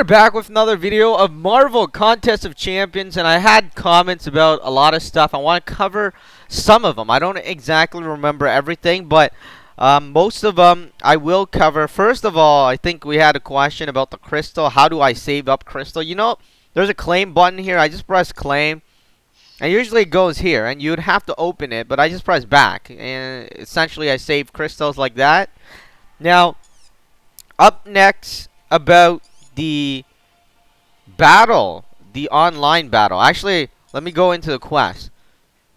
are back with another video of Marvel Contest of Champions, and I had comments about a lot of stuff. I want to cover some of them. I don't exactly remember everything, but most of them I will cover. First of all, I think we had a question about the crystal. How do I save up crystal? You know, there's a claim button here. I just press claim, and usually it goes here, and you'd have to open it, but I just press back, and essentially I save crystals like that. Now, up next about the battle, the online battle. Actually, let me go into the quest.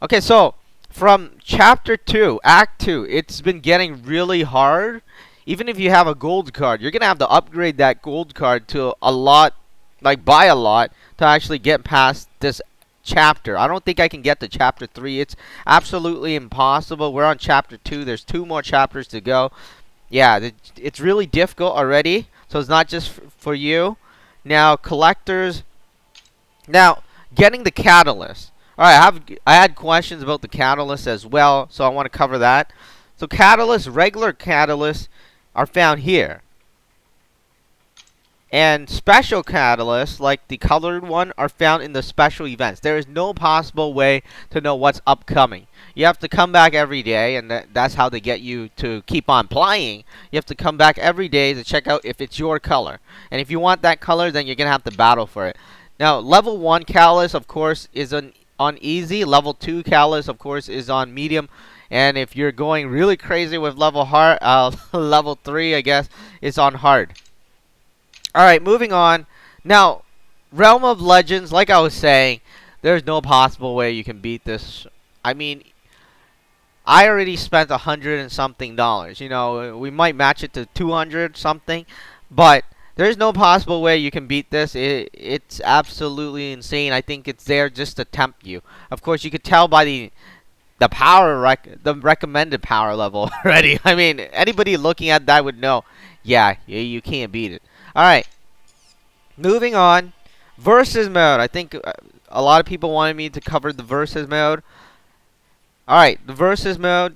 Okay, so from chapter 2, act 2, it's been getting really hard. Even if you have a gold card, you're gonna have to upgrade that gold card to a lot, like buy a lot, to actually get past this chapter. I don't think I can get to chapter 3. It's absolutely impossible. We're on chapter 2. There's 2 more chapters to go. Yeah, it's really difficult already. So it's not just for you. Now, collectors. Now, getting the catalyst. All right, I had questions about the catalyst as well, so I want to cover that. So catalysts, regular catalysts, are found here. And special catalysts, like the colored one, are found in the special events. There is no possible way to know what's upcoming. You have to come back every day, and that's how they get you to keep on playing. You have to come back every day to check out if it's your color. And if you want that color, then you're going to have to battle for it. Now, level 1 catalyst, of course, is on easy. Level 2 catalyst, of course, is on medium. And if you're going really crazy with level 3, I guess, it's on hard. Alright, moving on. Now, Realm of Legends, like I was saying, there's no possible way you can beat this. I mean, I already spent $100 and something. You know, we might match it to 200 something, but there's no possible way you can beat this. It's absolutely insane. I think it's there just to tempt you. Of course, you could tell by the recommended power level already. I mean, anybody looking at that would know. Yeah, you can't beat it. Alright, moving on. Versus mode. I think a lot of people wanted me to cover the versus mode. Alright, the versus mode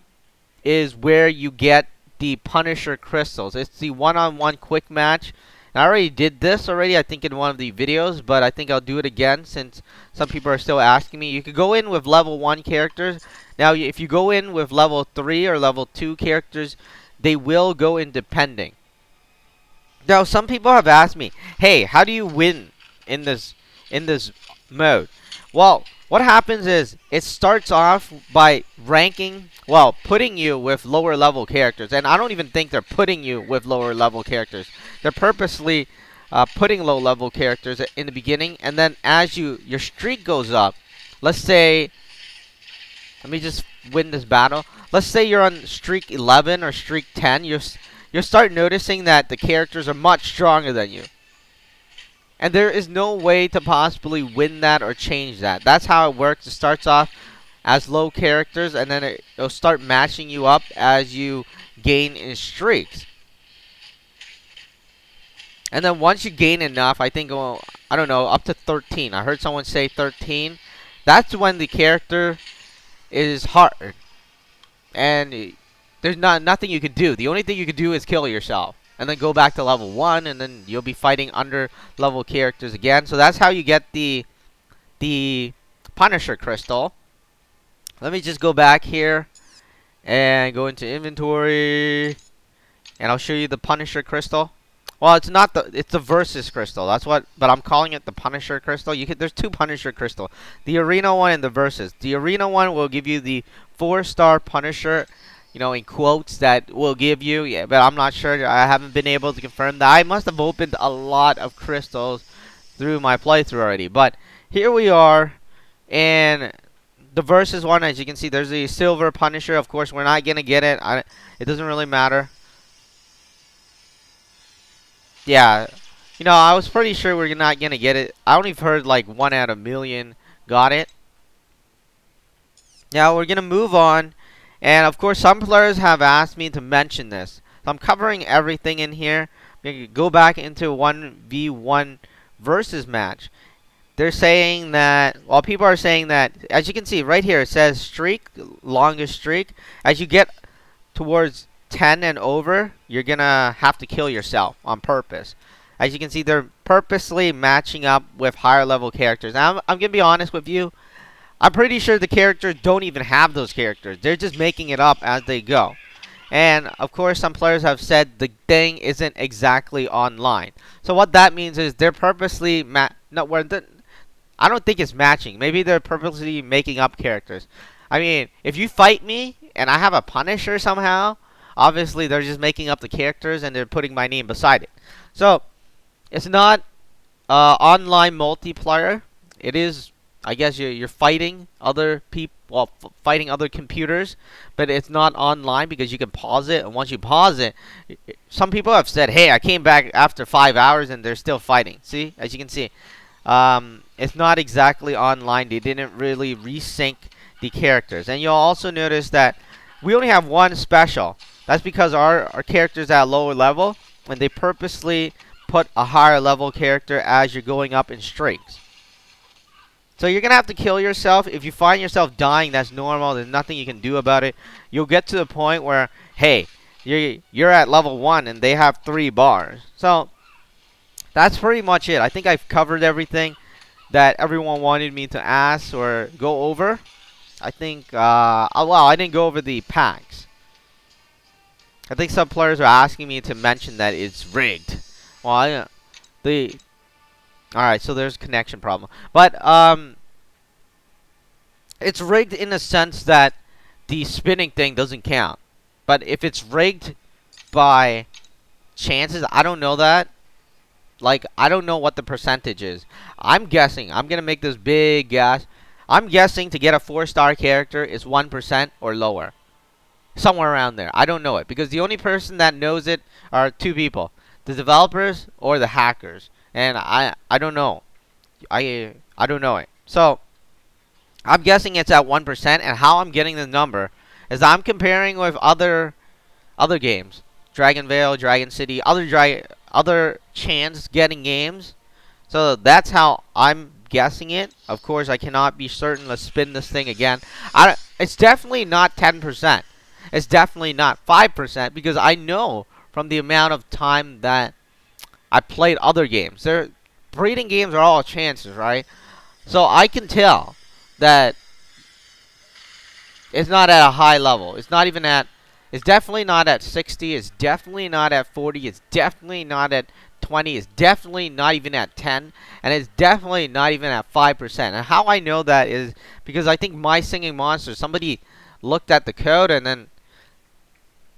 is where you get the Punisher crystals. It's the one-on-one quick match. And I already did this I think in one of the videos, but I think I'll do it again since some people are still asking me. You could go in with level 1 characters. Now, if you go in with level 3 or level 2 characters, they will go in depending. Now, some people have asked me, hey, how do you win in this mode? Well, what happens is it starts off by ranking, well, putting you with lower level characters. And I don't even think they're putting you with lower level characters. They're purposely putting low level characters in the beginning. And then as your streak goes up, let's say, let me just win this battle. Let's say you're on streak 11 or streak 10. You'll start noticing that the characters are much stronger than you. And there is no way to possibly win that or change that. That's how it works. It starts off as low characters, and then it'll start matching you up as you gain in streaks. And then once you gain enough, I think, well, I don't know, up to 13. I heard someone say 13. That's when the character is hard. And there's nothing you can do. The only thing you can do is kill yourself. And then go back to level 1. And then you'll be fighting under level characters again. So that's how you get the Punisher crystal. Let me just go back here. And go into inventory. And I'll show you the Punisher crystal. Well, it's not it's the Versus crystal. That's what, but I'm calling it the Punisher crystal. There's 2 Punisher crystal. The Arena one and the Versus. The Arena one will give you the 4-star Punisher, you know, in quotes, that will give you, yeah, but I'm not sure. I haven't been able to confirm that. I must have opened a lot of crystals through my playthrough already. But here we are, and the Versus one, as you can see, there's the Silver Punisher. Of course, we're not gonna get it. It doesn't really matter. Yeah, you know, I was pretty sure we're not gonna get it. I only heard like 1 out of a million got it. Now we're gonna move on. And of course, some players have asked me to mention this. So I'm covering everything in here. We can go back into 1v1 versus match. They're saying that, well, people are saying that, as you can see right here, it says streak, longest streak. As you get towards 10 and over, you're gonna have to kill yourself on purpose. As you can see, they're purposely matching up with higher level characters. Now, I'm gonna be honest with you. I'm pretty sure the characters don't even have those characters. They're just making it up as they go. And of course, some players have said the thing isn't exactly online. So what that means is they're purposely I don't think it's matching. Maybe they're purposely making up characters. I mean, if you fight me and I have a Punisher somehow, obviously they're just making up the characters and they're putting my name beside it. So it's not online multiplayer. It is, I guess you're fighting other people, well, fighting other computers, but it's not online because you can pause it. And once you pause it, some people have said, "Hey, I came back after 5 hours and they're still fighting." See, as you can see, it's not exactly online. They didn't really resync the characters, and you'll also notice that we only have one special. That's because our character's at a lower level, and they purposely put a higher level character as you're going up in streaks. So you're going to have to kill yourself. If you find yourself dying, that's normal. There's nothing you can do about it. You'll get to the point where, hey, you're at level 1 and they have 3 bars. So that's pretty much it. I think I've covered everything that everyone wanted me to ask or go over. I think, well, I didn't go over the packs. I think some players are asking me to mention that it's rigged. Well, alright, so there's a connection problem. But, it's rigged in the sense that the spinning thing doesn't count. But if it's rigged by chances, I don't know that. Like, I don't know what the percentage is. I'm guessing. I'm going to make this big guess. I'm guessing to get a 4-star character is 1% or lower. Somewhere around there. I don't know it. Because the only person that knows it are 2 people. The developers or the hackers. And I don't know. I don't know it. So, I'm guessing it's at 1%. And how I'm getting the number is I'm comparing with other games. Dragon Vale, Dragon City, other chance getting games. So that's how I'm guessing it. Of course, I cannot be certain. Let's spin this thing again. It's definitely not 10%. It's definitely not 5% because I know from the amount of time that I played other games. Breeding games are all chances, right? So I can tell that it's not at a high level. It's not even at. It's definitely not at 60. It's definitely not at 40. It's definitely not at 20. It's definitely not even at 10. And it's definitely not even at 5%. And how I know that is because I think My Singing Monster, somebody looked at the code and then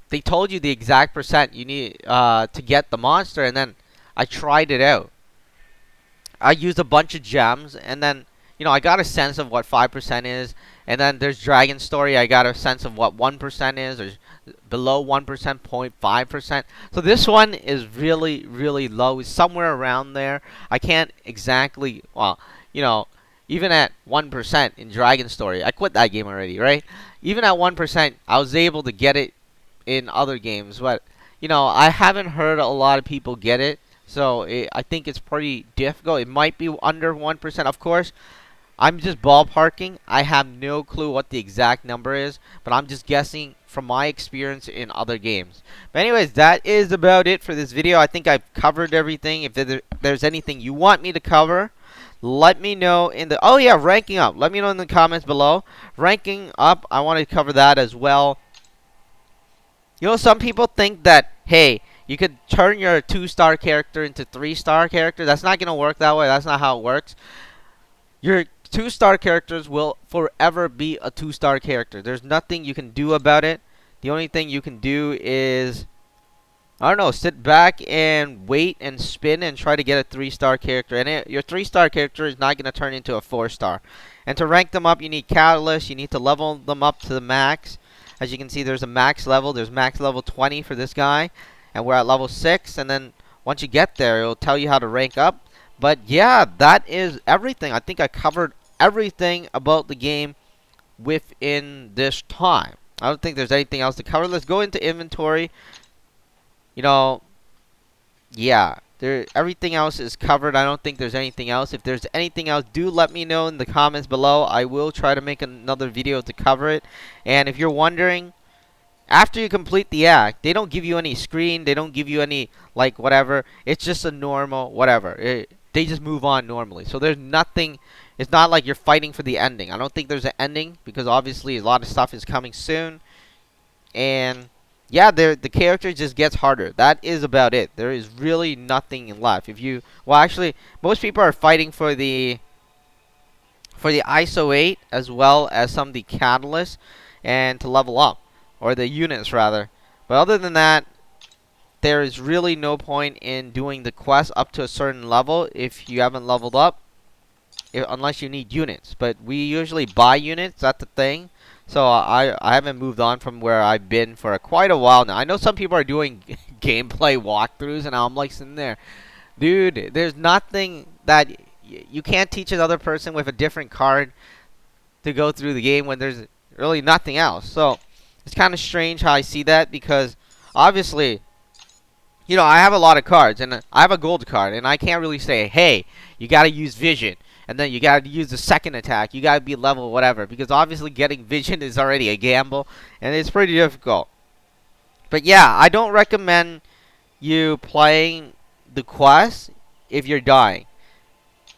they told you the exact percent you need to get the monster. And then I tried it out. I used a bunch of gems and then, you know, I got a sense of what 5% is. And then there's Dragon Story. I got a sense of what 1% is. Or below 1%, 0.5%. So this one is really, really low. It's somewhere around there. I can't exactly, well, you know, even at 1% in Dragon Story. I quit that game already, right? Even at 1%, I was able to get it in other games. But, you know, I haven't heard a lot of people get it. So I think it's pretty difficult. It might be under 1%, of course. I'm just ballparking. I have no clue what the exact number is, but I'm just guessing from my experience in other games. But anyways, that is about it for this video. I think I've covered everything. If there's anything you want me to cover, let me know in the... Oh yeah, ranking up. Let me know in the comments below. Ranking up, I want to cover that as well. You know, some people think that, hey, you could turn your 2-star character into 3-star character. That's not going to work that way. That's not how it works. Your 2-star characters will forever be a 2-star character. There's nothing you can do about it. The only thing you can do is, I don't know, sit back and wait and spin and try to get a 3-star character. And your 3-star character is not going to turn into a 4-star. And to rank them up, you need Catalyst. You need to level them up to the max. As you can see, there's a max level. There's max level 20 for this guy. And we're at level 6. And then once you get there, it'll tell you how to rank up. But yeah, that is everything. I think I covered everything about the game within this time. I don't think there's anything else to cover. Let's go into inventory. You know, yeah, everything else is covered. I don't think there's anything else. If there's anything else, do let me know in the comments below. I will try to make another video to cover it. And if you're wondering, after you complete the act, they don't give you any screen. They don't give you any, like, whatever. It's just a normal whatever. They just move on normally. So there's nothing. It's not like you're fighting for the ending. I don't think there's an ending because obviously a lot of stuff is coming soon. And yeah, the character just gets harder. That is about it. There is really nothing left. If you, well, actually, most people are fighting for the ISO 8 as well as some of the catalysts and to level up, or the units rather. But other than that, there is really no point in doing the quest up to a certain level if you haven't leveled up, unless you need units. But we usually buy units, that's the thing. So I haven't moved on from where I've been for quite a while now. I know some people are doing gameplay walkthroughs, and I'm like sitting there, dude, there's nothing that you can't teach another person with a different card to go through the game when there's really nothing else. So it's kind of strange how I see that, because obviously, you know, I have a lot of cards, and I have a gold card, and I can't really say, hey, you got to use vision, and then you got to use the second attack, you got to be level whatever, because obviously getting vision is already a gamble, and it's pretty difficult. But yeah, I don't recommend you playing the quest if you're dying.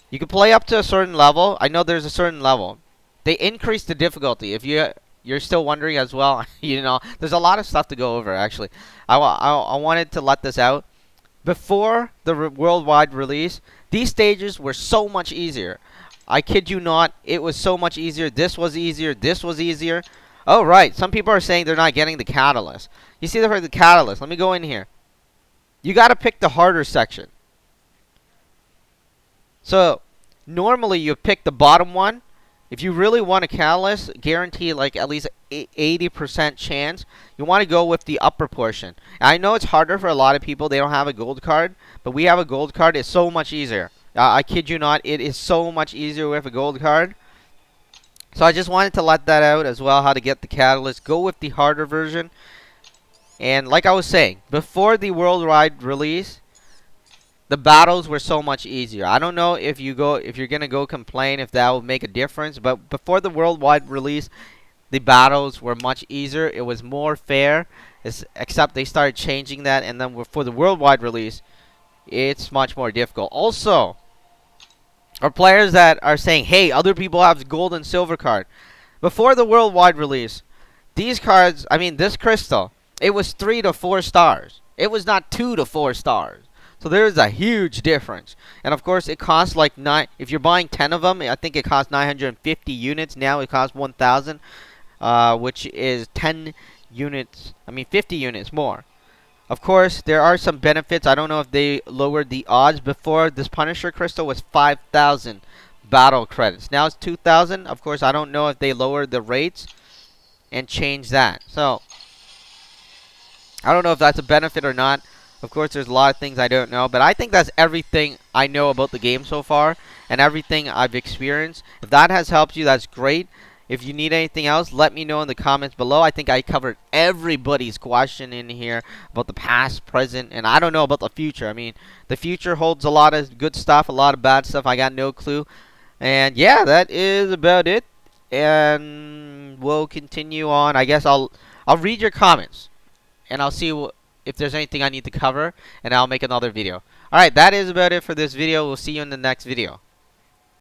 You can play up to a certain level. I know there's a certain level. They increase the difficulty. If you're still wondering as well, you know, there's a lot of stuff to go over, actually. I wanted to let this out. Before the worldwide release, these stages were so much easier. I kid you not, it was so much easier. This was easier. This was easier. Oh, right. Some people are saying they're not getting the catalyst. You see the catalyst. Let me go in here. You got to pick the harder section. So, normally you pick the bottom one. If you really want a catalyst, guarantee like at least 80% chance, you want to go with the upper portion. And I know it's harder for a lot of people. They don't have a gold card, but we have a gold card. It's so much easier. I kid you not. It is so much easier with a gold card. So I just wanted to let that out as well, how to get the catalyst. Go with the harder version. And like I was saying, before the worldwide release, the battles were so much easier. I don't know if you're gonna go complain if that will make a difference, but before the worldwide release, the battles were much easier. It was more fair, except they started changing that, and then for the worldwide release, it's much more difficult. Also, our players that are saying, hey, other people have gold and silver card. Before the worldwide release, these cards, I mean this crystal, it was 3 to 4 stars. It was not 2 to 4 stars. So there's a huge difference. And of course, it costs like if you're buying 10 of them, I think it costs 950 units. Now it costs 1,000, which is 10 units. I mean, 50 units more. Of course, there are some benefits. I don't know if they lowered the odds. Before, this Punisher crystal was 5,000 battle credits. Now it's 2,000. Of course, I don't know if they lowered the rates and changed that. So I don't know if that's a benefit or not. Of course, there's a lot of things I don't know, but I think that's everything I know about the game so far and everything I've experienced. If that has helped you, that's great. If you need anything else, let me know in the comments below. I think I covered everybody's question in here about the past, present, and I don't know about the future. I mean, the future holds a lot of good stuff, a lot of bad stuff. I got no clue. And yeah, that is about it. And we'll continue on. I guess I'll read your comments, and I'll see if there's anything I need to cover, and I'll make another video. Alright, that is about it for this video. We'll see you in the next video.